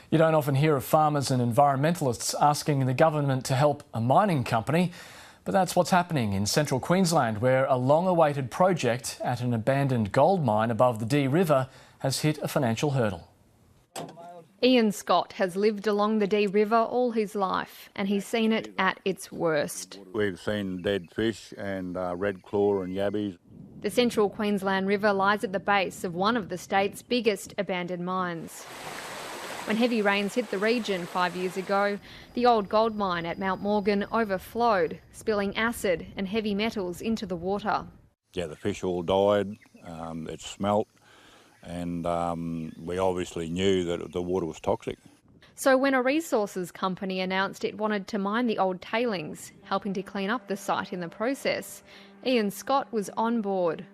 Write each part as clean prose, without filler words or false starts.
You don't often hear of farmers and environmentalists asking the government to help a mining company, but that's what's happening in central Queensland, where a long-awaited project at an abandoned gold mine above the Dee River has hit a financial hurdle. Ian Scott has lived along the Dee River all his life, and he's seen it at its worst. We've seen dead fish and red claw and yabbies. The central Queensland River lies at the base of one of the state's biggest abandoned mines. When heavy rains hit the region 5 years ago, the old gold mine at Mount Morgan overflowed, spilling acid and heavy metals into the water. Yeah, the fish all died, it smelt, and we obviously knew that the water was toxic. So when a resources company announced it wanted to mine the old tailings, helping to clean up the site in the process, Ian Scott was on board.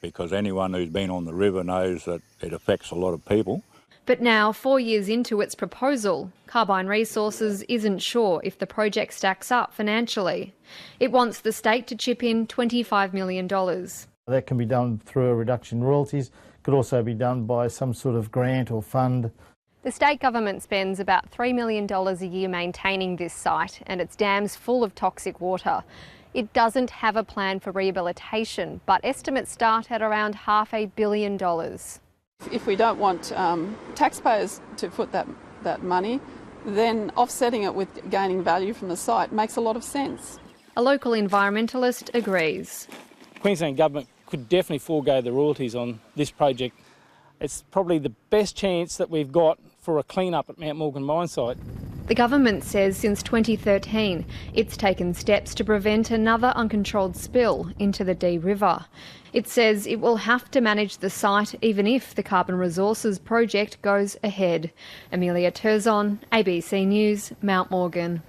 Because anyone who's been on the river knows that it affects a lot of people. But now, 4 years into its proposal, Carbine Resources isn't sure if the project stacks up financially. It wants the state to chip in $25 million. That can be done through a reduction in royalties, could also be done by some sort of grant or fund. The state government spends about $3 million a year maintaining this site and its dams full of toxic water. It doesn't have a plan for rehabilitation, but estimates start at around $500 million. If we don't want taxpayers to foot that money, then offsetting it with gaining value from the site makes a lot of sense. A local environmentalist agrees. Queensland Government could definitely forego the royalties on this project. It's probably the best chance that we've got for a clean-up at Mount Morgan mine site. The government says since 2013, it's taken steps to prevent another uncontrolled spill into the Dee River. It says it will have to manage the site even if the Carbon Resources project goes ahead. Emilia Terzon, ABC News, Mount Morgan.